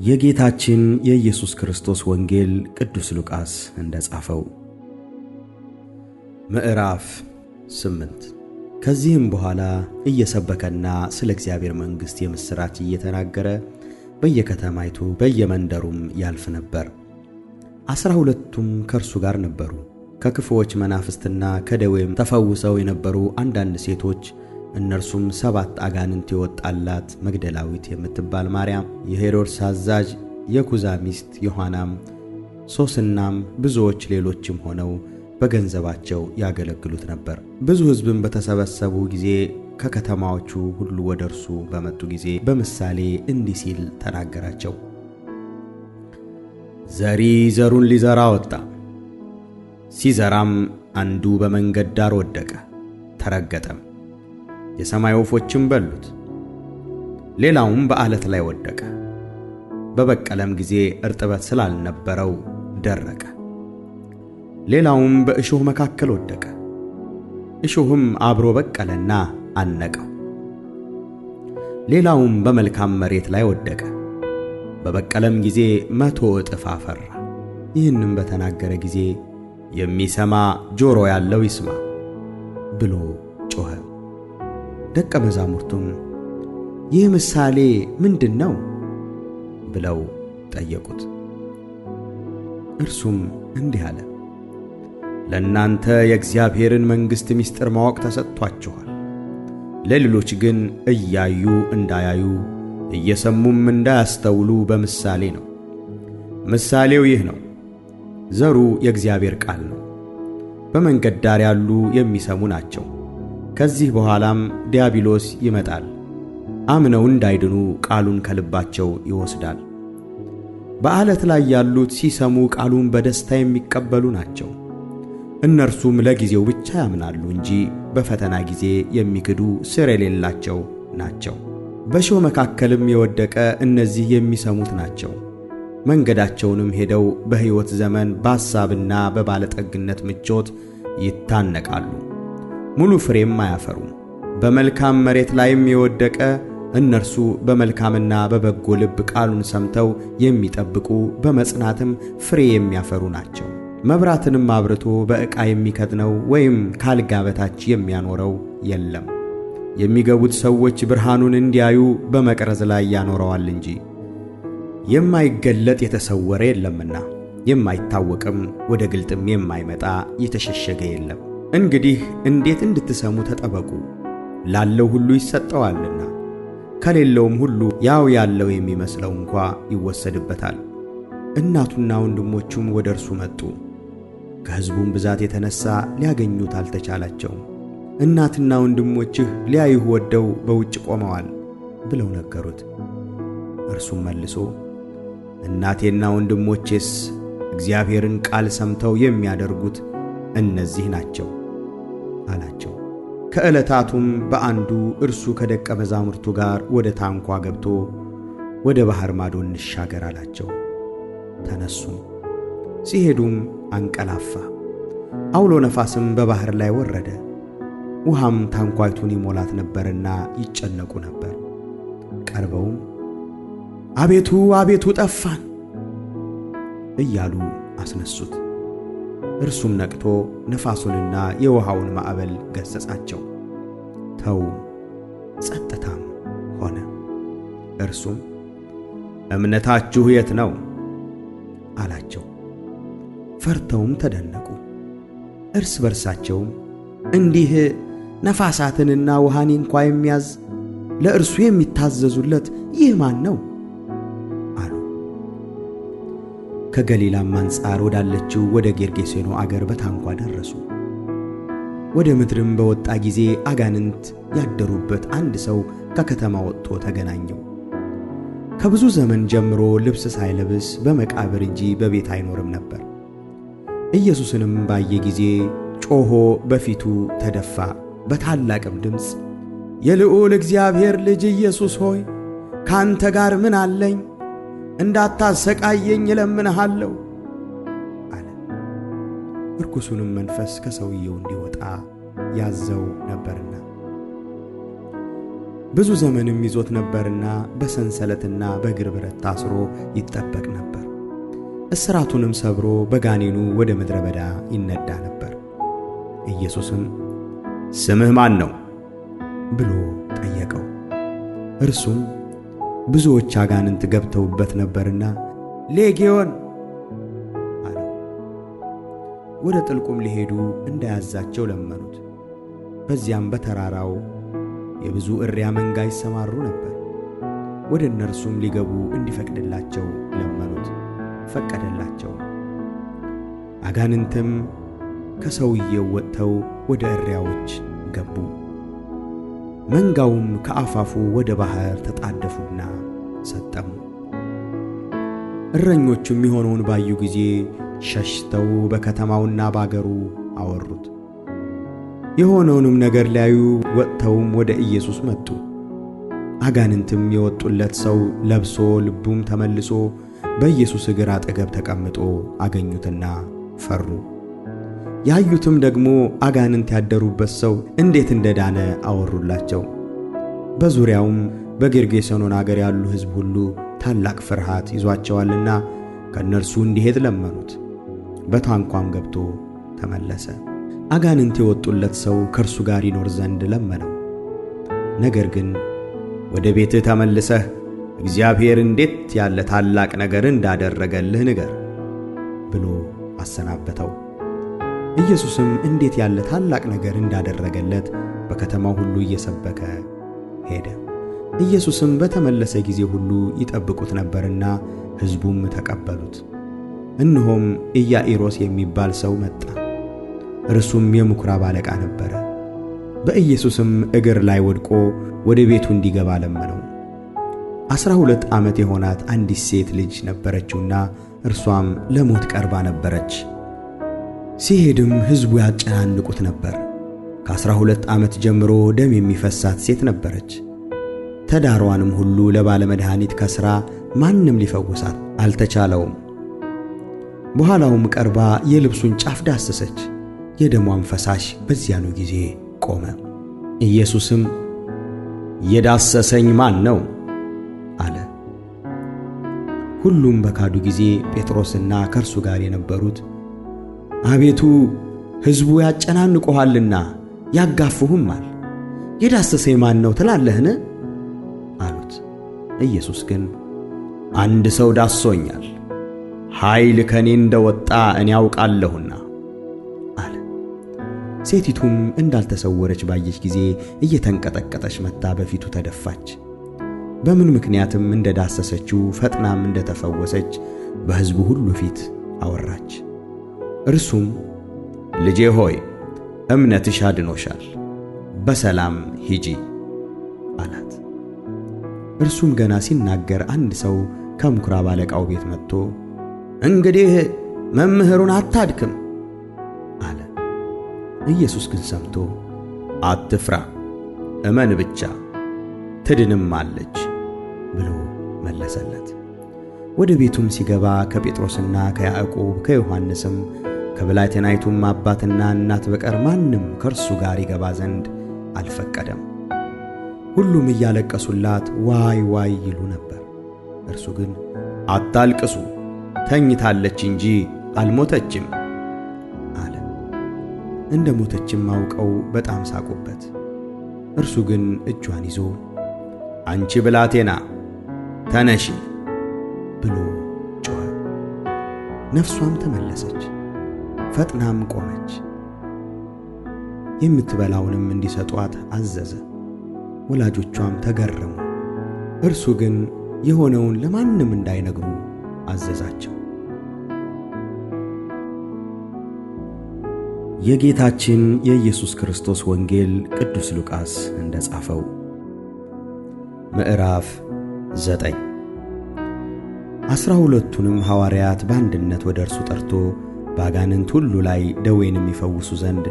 የጌታችን የኢየሱስ ክርስቶስ ወንጌል ቅዱስ ሉቃስ እንደጻፈው። ምዕራፍ 8። ከዚህም በኋላ እየሰበከና ስለ እግዚአብሔር መንግሥት የምሥራች እየተናገረ በየከተማይቱ በየመንደሩም ያልፍ ነበር። 12ቱም ከእርሱ ጋር ነበሩ። ከክፉዎች መናፍስትና ከደዌም ተፈውሰው የነበሩ አንዳንድ ሴቶች፣ እነርሱም 7 አጋንንት የወጣላት መግደላዊት የምትባል ማርያም፣ የሄሮድስ አዛዥ የኩዛ ሚስት ዮሐናም፣ ሶስናም ብዙዎች ሌሎችም ሆነው በገንዘባቸው ያገለግሉት ነበር። ብዙ ሕዝብም በተሰበሰቡ ጊዜ ከከተማዎቹ ሁሉ ወደ እርሱ በመጡ ጊዜ በምሳሌ እንዲህ ሲል ተናገራቸው። ዘሪ ዘሩን ሊዘራ ወጣ። ሲዘራም አንዱ በመንገድ ዳር ወደቀ፣ ተረገጠም፣ የሰማይ ወፎችም በሉት። ሌላውም በዓለት ላይ ወደቀ። በበቀለም ጊዜ እርጥበት ስላልነበረው ደረቀ። ሌላውም በእሾህ መካከል ወደቀ። እሾህም አብሮ በቀለና አነቀው። ሌላውም በመልካም መሬት ላይ ወደቀ። በበቀለም ጊዜ 100 እጥፍ አፈራ። ይህንም በተናገረ ጊዜ የሚሰማ ጆሮ ያለው ይስማ ብሎ ጮኸ። ደቀ መዛሙርቱም ይህ ምሳሌ ምንድን ነው ብለው ጠየቁት። እርሱም እንዲህ አለ። ለእናንተ የእግዚአብሔርን መንግሥት ምስጢር ማወቅ ተሰጥቷችኋል። ለሌሎች ግን እያዩ እንዳያዩ እየሰሙም እንዳያስተውሉ በምሳሌ ነው። ምሳሌው ይህ ነው። ዘሩ የእግዚአብሔር ቃል ነው። በመንገድ ዳር ያሉ የሚሰሙ ናቸው። ከዚህ በኋላም ዲያብሎስ ይመጣል፣ አምነው እንዳይድኑ ቃሉን ከልባቸው ይወስዳል። በዓለት ላይ ያሉት ሲሰሙ ቃሉን በደስታ የሚቀበሉ ናቸው። እነርሱም ለጊዜው ብቻ ያምናሉ እንጂ በፈተና ጊዜ የሚክዱ ሥር የሌላቸው ናቸው። በእሾህ መካከልም የወደቀ እነዚህ የሚሰሙት ናቸው። መንገዳቸውንም ሄደው በሕይወት ዘመን በሐሳብና በባለጠግነት ምቾት ይታነቃሉ፣ ሙሉ ፍሬም አያፈሩም። በመልካም መሬት ላይም የወደቀ እነርሱ በመልካምና በበጎ ልብ ቃሉን ሰምተው የሚጠብቁ በመጽናትም ፍሬ የሚያፈሩ ናቸው። መብራትንም አብርቶ በዕቃ የሚከድነው ወይም ካልጋ በታች የሚያኖረው የለም። የሚገቡት ሰዎች ብርሃኑን እንዲያዩ በመቅረዝ ላይ ያኖረዋል እንጂ የማይገለጥ የተሰወረ የለምና፣ የማይታወቅም ወደ ግልጥም የማይመጣ የተሸሸገ የለም። እንግዲህ እንዴት እንድትሰሙ ተጠበቁ። ላለው ሁሉ ይሰጠዋልና፣ ከሌለውም ሁሉ ያው ያለው የሚመስለው እንኳ ይወሰድበታል። እናቱና ወንድሞቹም ወደ እርሱ መጡ። ከሕዝቡም ብዛት የተነሣ ሊያገኙት አልተቻላቸውም። እናትና ወንድሞችህ ሊያዩህ ወደው በውጭ ቆመዋል ብለው ነገሩት። እርሱም መልሶ እናቴና ወንድሞቼስ እግዚአብሔርን ቃል ሰምተው የሚያደርጉት እነዚህ ናቸው አላቸው። ከዕለታቱም በአንዱ እርሱ ከደቀ መዛሙርቱ ጋር ወደ ታንኳ ገብቶ ወደ ባሕር ማዶ እንሻገር አላቸው። ተነሱም፣ ሲሄዱም አንቀላፋ። አውሎ ነፋስም በባሕር ላይ ወረደ። ውሃም ታንኳይቱን ይሞላት ነበርና ይጨነቁ ነበር። ቀርበውም አቤቱ አቤቱ ጠፋን እያሉ አስነሱት። እርሱም ነቅቶ ነፋሱንና የውሃውን ማዕበል ገሠጻቸው። ተው፣ ጸጥታም ሆነ። እርሱም እምነታችሁ የት ነው አላቸው። ፈርተውም ተደነቁ። እርስ በርሳቸውም እንዲህ ነፋሳትንና ውሃን እንኳ የሚያዝ ለእርሱ የሚታዘዙለት ይህ ማን ነው አሉ። ከገሊላም አንጻር ወዳለችው ወደ ጌርጌሴኖ አገር በታንኳ ደረሱ። ወደ ምድርም በወጣ ጊዜ አጋንንት ያደሩበት አንድ ሰው ከከተማ ወጥቶ ተገናኘው። ከብዙ ዘመን ጀምሮ ልብስ ሳይለብስ በመቃብር እንጂ በቤት አይኖርም ነበር። ኢየሱስንም ባየ ጊዜ ጮኾ በፊቱ ተደፋ። በታላቅም ድምፅ የልዑል እግዚአብሔር ልጅ ኢየሱስ ሆይ ካንተ ጋር ምን አለኝ? እንዳታሰቃየኝ እለምንሃለሁ አለ። ርኩሱንም መንፈስ ከሰውየው እንዲወጣ ያዘው ነበርና። ብዙ ዘመንም ይዞት ነበርና በሰንሰለትና በእግር ብረት ታስሮ ይጠበቅ ነበር። እስራቱንም ሰብሮ በጋኔኑ ወደ ምድረ በዳ ይነዳ ነበር። ኢየሱስም ስምህ ማን ነው ብሎ ጠየቀው። እርሱም ብዙዎች አጋንንት ገብተውበት ነበርና ሌጊዮን አለው። ወደ ጥልቁም ሊሄዱ እንዳያዛቸው ለመኑት። በዚያም በተራራው የብዙ እሪያ መንጋ ይሰማሩ ነበር። ወደ እነርሱም ሊገቡ እንዲፈቅድላቸው ለመኑት፣ ፈቀደላቸው። አጋንንትም ከሰውየው ወጥተው ወደ እሪያዎች ገቡ። መንጋውም ከአፋፉ ወደ ባሕር ተጣደፉና ሰጠሙ። እረኞቹም የሆነውን ባዩ ጊዜ ሸሽተው በከተማውና ባገሩ አወሩት። የሆነውንም ነገር ሊያዩ ወጥተውም ወደ ኢየሱስ መጡ። አጋንንትም የወጡለት ሰው ለብሶ ልቡም ተመልሶ በኢየሱስ እግር አጠገብ ተቀምጦ አገኙትና ፈሩ። ያዩትም ደግሞ አጋንንት ያደሩበት ሰው እንዴት እንደዳነ አወሩላቸው። በዙሪያውም በጌርጌሴኖን አገር ያሉ ሕዝብ ሁሉ ታላቅ ፍርሃት ይዟቸዋልና ከእነርሱ እንዲሄድ ለመኑት። በታንኳም ገብቶ ተመለሰ። አጋንንት የወጡለት ሰው ከእርሱ ጋር ይኖር ዘንድ ለመነው። ነገር ግን ወደ ቤትህ ተመልሰህ እግዚአብሔር እንዴት ያለ ታላቅ ነገር እንዳደረገልህ ንገር ብሎ አሰናበተው። ኢየሱስም እንዴት ያለ ታላቅ ነገር እንዳደረገለት በከተማው ሁሉ እየሰበከ ሄደ። ኢየሱስም በተመለሰ ጊዜ ሁሉ ይጠብቁት ነበርና ሕዝቡም ተቀበሉት። እነሆም ኢያኢሮስ የሚባል ሰው መጣ። እርሱም የምኵራብ አለቃ ነበረ። በኢየሱስም እግር ላይ ወድቆ ወደ ቤቱ እንዲገባ ለመነው። 12 ዓመት የሆናት አንዲት ሴት ልጅ ነበረችውና እርሷም ለሞት ቀርባ ነበረች። ሲሄድም ሕዝቡ ያጨናንቁት ነበር። ከ12 ዓመት ጀምሮ ደም የሚፈሳት ሴት ነበረች። ተዳሯንም ሁሉ ለባለ መድኃኒት ከሥራ ማንም ሊፈውሳት አልተቻለውም። በኋላውም ቀርባ የልብሱን ጫፍ ዳሰሰች። የደሟም ፈሳሽ በዚያኑ ጊዜ ቆመ። ኢየሱስም የዳሰሰኝ ማን ነው አለ። ሁሉም በካዱ ጊዜ ጴጥሮስና ከእርሱ ጋር የነበሩት አቤቱ ሕዝቡ ያጨናንቁሃልና ያጋፉህማል፣ የዳሰሰኝ ማን ነው ትላለህን አሉት። ኢየሱስ ግን አንድ ሰው ዳስሶኛል፣ ኃይል ከኔ እንደወጣ እኔ ያውቃለሁና አለ። ሴቲቱም እንዳልተሰወረች ባየች ጊዜ እየተንቀጠቀጠች መጥታ በፊቱ ተደፋች። በምን ምክንያትም እንደዳሰሰችው ፈጥናም እንደተፈወሰች በሕዝቡ ሁሉ ፊት አወራች። እርሱም ልጄ ሆይ እምነትሽ አድኖሻል፣ በሰላም ሂጂ አላት። እርሱም ገና ሲናገር አንድ ሰው ከምኵራብ አለቃው ቤት መጥቶ እንግዲህ መምህሩን አታድክም አለ። ኢየሱስ ግን ሰምቶ አትፍራ፣ እመን ብቻ ትድንማለች ብሎ መለሰለት። ወደ ቤቱም ሲገባ ከጴጥሮስና ከያዕቆብ ከዮሐንስም ከብላቴናይቱም አባትና እናት በቀር ማንም ከእርሱ ጋር ይገባ ዘንድ አልፈቀደም። ሁሉም እያለቀሱላት ዋይ ዋይ ይሉ ነበር። እርሱ ግን አታልቅሱ፣ ተኝታለች እንጂ አልሞተችም አለ። እንደ ሞተችም አውቀው በጣም ሳቁበት። እርሱ ግን እጇን ይዞ አንቺ ብላቴና ተነሺ ብሎ ጮኸ። ነፍሷም ተመለሰች፣ ፈጥናም ቆመች። የምትበላውንም እንዲሰጧት አዘዘ። ወላጆቿም ተገረሙ። እርሱ ግን የሆነውን ለማንም እንዳይነግሩ አዘዛቸው። የጌታችን የኢየሱስ ክርስቶስ ወንጌል ቅዱስ ሉቃስ እንደጻፈው ምዕራፍ 9 12ቱንም ሐዋርያት በአንድነት ወደ እርሱ ጠርቶ በአጋንንት ሁሉ ላይ ደዌን የሚፈውሱ ዘንድ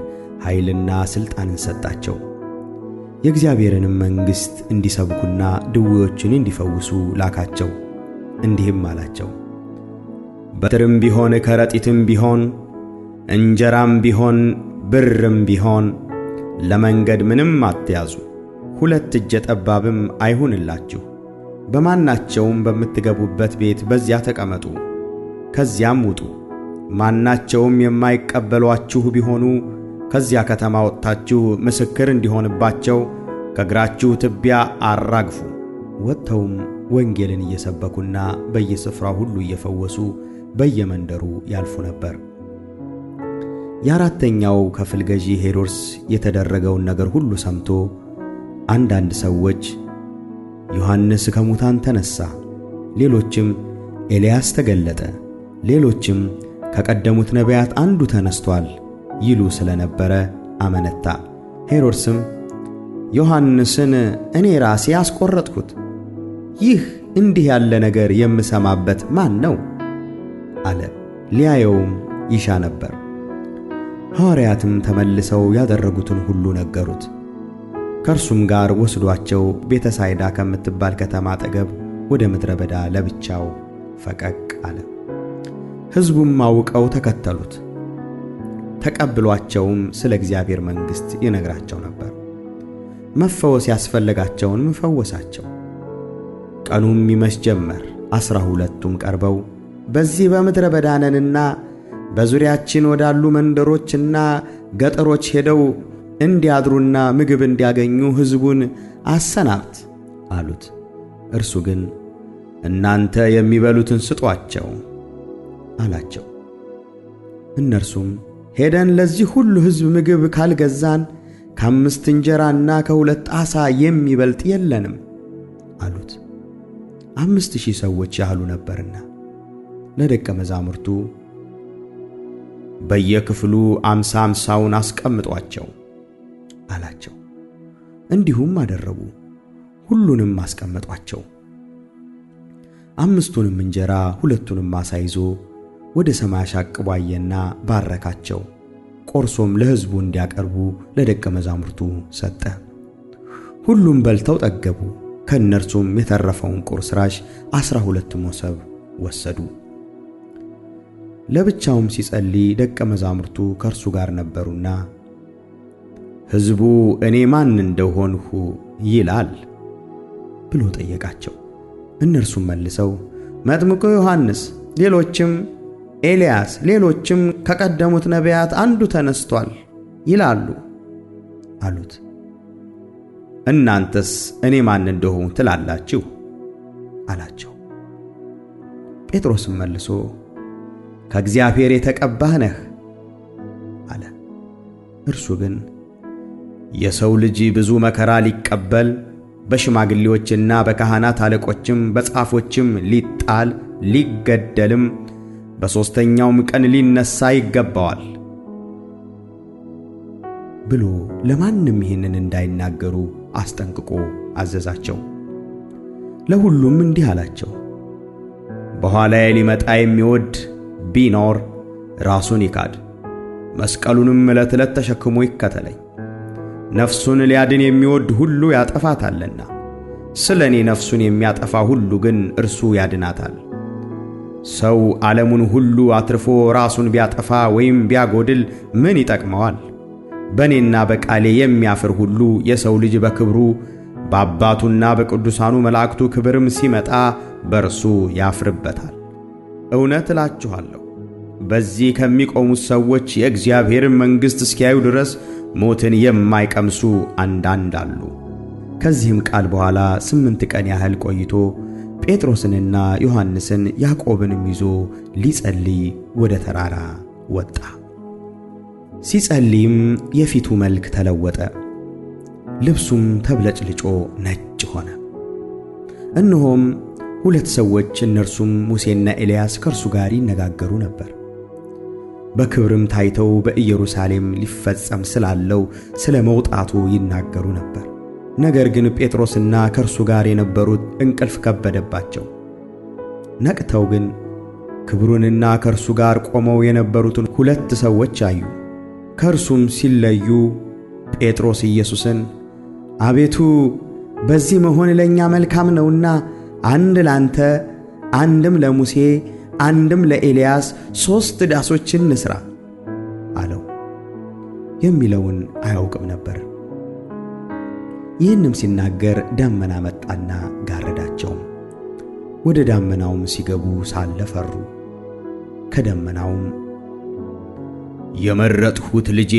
ኃይልና ሥልጣንን ሰጣቸው። የእግዚአብሔርንም መንግሥት እንዲሰብኩና ድውዮችን እንዲፈውሱ ላካቸው። እንዲህም አላቸው፣ በትርም ቢሆን ከረጢትም ቢሆን እንጀራም ቢሆን ብርም ቢሆን ለመንገድ ምንም አትያዙ። 2 እጀ ጠባብም አይሁንላችሁ። በማናቸውም በምትገቡበት ቤት በዚያ ተቀመጡ፣ ከዚያም ውጡ። ማናቸውም የማይቀበሏችሁ ቢሆኑ ከዚያ ከተማ ወጥታችሁ ምስክር እንዲሆንባቸው ከእግራችሁ ትቢያ አራግፉ። ወጥተውም ወንጌልን እየሰበኩና በየስፍራው ሁሉ እየፈወሱ በየመንደሩ ያልፉ ነበር። የ4ኛው ክፍል ገዢ ሄሮድስ የተደረገውን ነገር ሁሉ ሰምቶ አንዳንድ ሰዎች ዮሐንስ ከሙታን ተነሣ፣ ሌሎችም ኤልያስ ተገለጠ፣ ሌሎችም ከቀደሙት ነቢያት አንዱ ተነስቷል ይሉ ስለነበረ አመነታ። ሄሮድስም ዮሐንስን እኔ ራሴ አስቆረጥኩት፣ ይህ እንዲህ ያለ ነገር የምሰማበት ማን ነው አለ። ሊያየውም ይሻ ነበር። ሐዋርያትም ተመልሰው ያደረጉትን ሁሉ ነገሩት። ከእርሱም ጋር ወስዷቸው ቤተሳይዳ ከምትባል ከተማ አጠገብ ወደ ምድረ በዳ ለብቻው ፈቀቅ አለ። ሕዝቡም አውቀው ተከተሉት። ተቀብሏቸውም ስለ እግዚአብሔር መንግሥት ይነግራቸው ነበር። መፈወስ ያስፈልጋቸውን ፈወሳቸው። ቀኑም ይመሽ ጀመር። 12ቱም ቀርበው በዚህ በምድረ በዳ ነንና በዙሪያችን ወዳሉ መንደሮችና ገጠሮች ሄደው እንዲያድሩና ምግብ እንዲያገኙ ሕዝቡን አሰናብት አሉት። እርሱ ግን እናንተ የሚበሉትን ስጧቸው አላቸው። እነርሱም ሄደን ለዚህ ሁሉ ሕዝብ ምግብ ካልገዛን ከ5 እንጀራና ከ2 ዓሣ የሚበልጥ የለንም አሉት። 5,000 ሰዎች ያህሉ ነበርና። ለደቀ መዛሙርቱ በየክፍሉ 50 አስቀምጧቸው አላቸው። እንዲሁም አደረጉ። ሁሉንም አስቀመጧቸው። 5ቱንም እንጀራ 2ቱንም ዓሣ ይዞ ወደ ሰማይ አሻቅቦ አየና ባረካቸው። ቆርሶም ለሕዝቡ እንዲያቀርቡ ለደቀ መዛሙርቱ ሰጠ። ሁሉም በልተው ጠገቡ። ከእነርሱም የተረፈውን ቁርስራሽ 12 መሶብ ወሰዱ። ለብቻውም ሲጸልይ ደቀ መዛሙርቱ ከእርሱ ጋር ነበሩና ሕዝቡ እኔ ማን እንደሆንሁ ይላል ብሎ ጠየቃቸው። እነርሱም መልሰው መጥምቁ ዮሐንስ፣ ሌሎችም ኤልያስ፣ ሌሎችም ከቀደሙት ነቢያት አንዱ ተነስቷል ይላሉ አሉት። እናንተስ እኔ ማን እንደሆንሁ ትላላችሁ አላቸው። ጴጥሮስም መልሶ ከእግዚአብሔር የተቀባህ ነህ አለ። እርሱ ግን የሰው ልጅ ብዙ መከራ ሊቀበል በሽማግሌዎችና በካህናት አለቆችም በጻፎችም ሊጣል ሊገደልም በሦስተኛውም ቀን ሊነሣ ይገባዋል ብሎ ለማንም ይህንን እንዳይናገሩ አስጠንቅቆ አዘዛቸው። ለሁሉም እንዲህ አላቸው፣ በኋላዬ ሊመጣ የሚወድ ቢኖር ራሱን ይካድ፣ መስቀሉንም ዕለት ዕለት ተሸክሞ ይከተለኝ። ነፍሱን ሊያድን የሚወድ ሁሉ ያጠፋታልና፣ ስለ እኔ ነፍሱን የሚያጠፋ ሁሉ ግን እርሱ ያድናታል። ሰው ዓለሙን ሁሉ አትርፎ ራሱን ቢያጠፋ ወይም ቢያጎድል ምን ይጠቅመዋል? በእኔና በቃሌ የሚያፍር ሁሉ የሰው ልጅ በክብሩ በአባቱና በቅዱሳኑ መላእክቱ ክብርም ሲመጣ በእርሱ ያፍርበታል። እውነት እላችኋለሁ፣ በዚህ ከሚቆሙት ሰዎች የእግዚአብሔርን መንግሥት እስኪያዩ ድረስ ሞትን የማይቀምሱ አንዳንድ አሉ። ከዚህም ቃል በኋላ 8 ቀን ያህል ቆይቶ ጴጥሮስንና ዮሐንስን ያዕቆብንም ይዞ ሊጸልይ ወደ ተራራ ወጣ። ሲጸልይም የፊቱ መልክ ተለወጠ፣ ልብሱም ተብለጭልጮ ነጭ ሆነ። እነሆም 2 ሰዎች እነርሱም ሙሴና ኤልያስ ከእርሱ ጋር ይነጋገሩ ነበር። በክብርም ታይተው በኢየሩሳሌም ሊፈጸም ስላለው ስለ መውጣቱ ይናገሩ ነበር። ነገር ግን ጴጥሮስና ከእርሱ ጋር የነበሩት እንቅልፍ ከበደባቸው። ነቅተው ግን ክብሩንና ከእርሱ ጋር ቆመው የነበሩትን 2 ሰዎች አዩ። ከእርሱም ሲለዩ ጴጥሮስ ኢየሱስን አቤቱ በዚህ መሆን ለእኛ መልካም ነውና አንድ ላንተ፣ አንድም ለሙሴ፣ አንድም ለኤልያስ 3 ዳሶችን እንሥራ አለው። የሚለውን አያውቅም ነበር። ይህንም ሲናገር ደመና መጣና ጋረዳቸው። ወደ ደመናውም ሲገቡ ሳለ ፈሩ። ከደመናውም የመረጥሁት ልጄ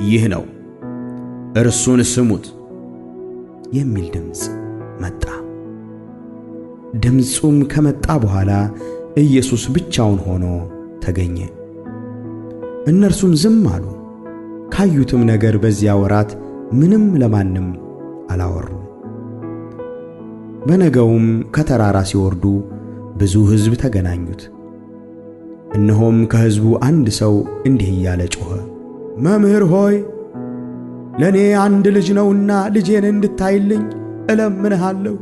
ይህ ነው፣ እርሱን ስሙት የሚል ድምፅ መጣ። ድምፁም ከመጣ በኋላ ኢየሱስ ብቻውን ሆኖ ተገኘ። እነርሱም ዝም አሉ። ካዩትም ነገር በዚያ ወራት ምንም ለማንም አላወሩም። በነገውም ከተራራ ሲወርዱ ብዙ ሕዝብ ተገናኙት። እነሆም ከሕዝቡ አንድ ሰው እንዲህ እያለ ጮኸ፣ መምህር ሆይ ለእኔ አንድ ልጅ ነውና ልጄን እንድታይልኝ እለምንሃለሁ።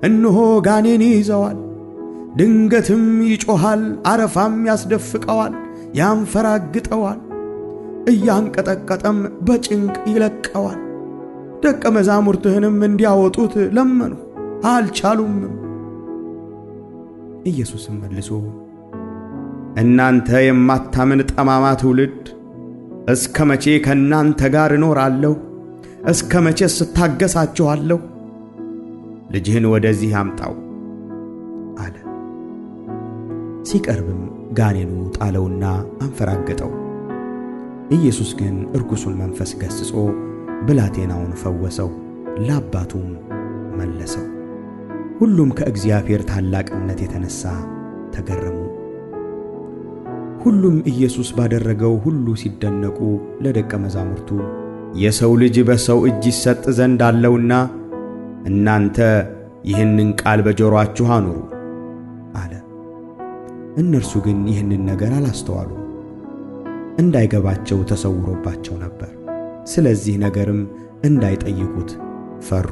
እነሆ ጋኔን ይይዘዋል፣ ድንገትም ይጮኻል፣ አረፋም ያስደፍቀዋል፣ ያንፈራግጠዋል፣ እያንቀጠቀጠም በጭንቅ ይለቀዋል። ደቀ መዛሙርትህንም እንዲያወጡት ለመንሁ፣ አልቻሉምም። ኢየሱስም መልሶ እናንተ የማታምን ጠማማ ትውልድ፣ እስከ መቼ ከእናንተ ጋር እኖራለሁ? እስከ መቼስ እታገሣችኋለሁ? ልጅህን ወደዚህ አምጣው አለ። ሲቀርብም ጋኔኑ ጣለውና አንፈራገጠው። ኢየሱስ ግን ርኩሱን መንፈስ ገሥጾ ብላቴናውን ፈወሰው፣ ለአባቱም መለሰው። ሁሉም ከእግዚአብሔር ታላቅነት የተነሣ ተገረሙ። ሁሉም ኢየሱስ ባደረገው ሁሉ ሲደነቁ ለደቀ መዛሙርቱ የሰው ልጅ በሰው እጅ ይሰጥ ዘንድ አለውና እናንተ ይህንን ቃል በጆሮአችሁ አኑሩ አለ። እነርሱ ግን ይህንን ነገር አላስተዋሉም፣ እንዳይገባቸው ተሰውሮባቸው ነበር። ስለዚህ ነገርም እንዳይጠይቁት ፈሩ።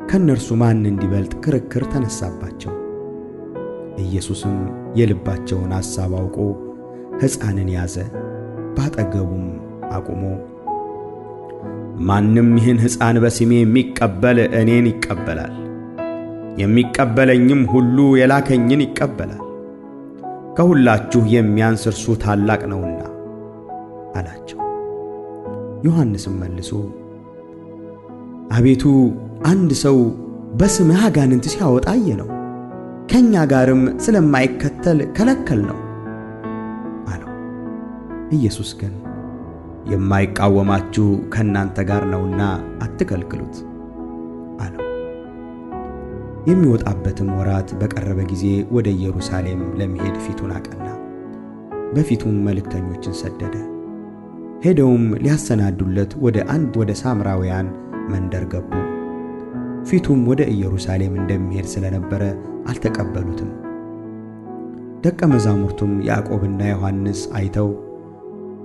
ከእነርሱ ማን እንዲበልጥ ክርክር ተነሳባቸው። ኢየሱስም የልባቸውን ሐሳብ አውቆ ሕፃንን ያዘ፣ ባጠገቡም አቁሞ ማንም ይህን ሕፃን በስሜ የሚቀበል እኔን ይቀበላል፣ የሚቀበለኝም ሁሉ የላከኝን ይቀበላል። ከሁላችሁ የሚያንስ እርሱ ታላቅ ነውና አላቸው። ዮሐንስም መልሶ አቤቱ አንድ ሰው በስምህ አጋንንት ሲያወጣ አየነው፣ ከእኛ ጋርም ስለማይከተል ከለከልነው አለው። ኢየሱስ ግን የማይቃወማችሁ ከእናንተ ጋር ነውና አትከልክሉት አለው። የሚወጣበትም ወራት በቀረበ ጊዜ ወደ ኢየሩሳሌም ለመሄድ ፊቱን አቀና። በፊቱም መልእክተኞችን ሰደደ። ሄደውም ሊያሰናዱለት ወደ ሳምራውያን መንደር ገቡ። ፊቱም ወደ ኢየሩሳሌም እንደሚሄድ ስለነበረ አልተቀበሉትም። ደቀ መዛሙርቱም ያዕቆብና ዮሐንስ አይተው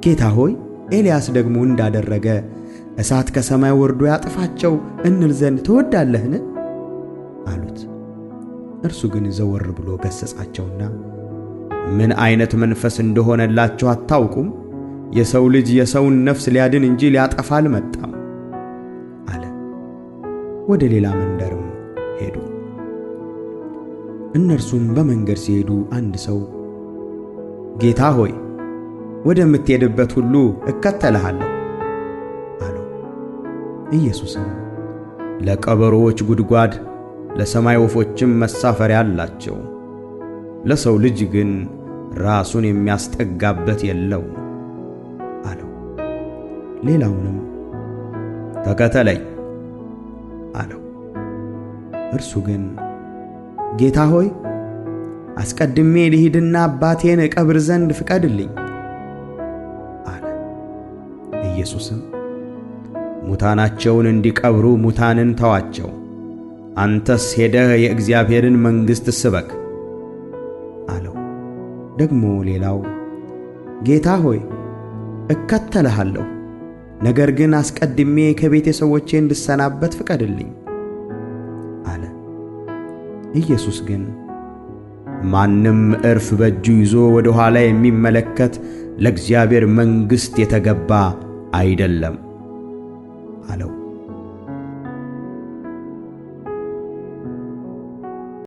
ጌታ ሆይ ኤልያስ ደግሞ እንዳደረገ እሳት ከሰማይ ወርዶ ያጥፋቸው እንል ዘንድ ትወዳለህን? አሉት። እርሱ ግን ዘወር ብሎ ገሠጻቸውና ምን ዓይነት መንፈስ እንደሆነላችሁ አታውቁም? የሰው ልጅ የሰውን ነፍስ ሊያድን እንጂ ሊያጠፋ አልመጣም አለ። ወደ ሌላ መንደርም ሄዱ። እነርሱም በመንገድ ሲሄዱ አንድ ሰው ጌታ ሆይ ወደምትሄድበት ሁሉ እከተልሃለሁ አለው። ኢየሱስም ለቀበሮዎች ጉድጓድ ለሰማይ ወፎችም መሳፈሪያ አላቸው፣ ለሰው ልጅ ግን ራሱን የሚያስጠጋበት የለው አለው። ሌላውንም ተከተለኝ አለው። እርሱ ግን ጌታ ሆይ አስቀድሜ ልሂድና አባቴን እቀብር ዘንድ ፍቀድልኝ አለ። ኢየሱስም ሙታናቸውን እንዲቀብሩ ሙታንን ተዋቸው፣ አንተስ ሄደህ የእግዚአብሔርን መንግሥት ስበክ አለው። ደግሞ ሌላው ጌታ ሆይ እከተልሃለሁ፣ ነገር ግን አስቀድሜ ከቤተ ሰዎቼ እንድሰናበት ፍቀድልኝ አለ። ኢየሱስ ግን ማንም ዕርፍ በእጁ ይዞ ወደ ኋላ የሚመለከት ለእግዚአብሔር መንግሥት የተገባ አይደለም አለው።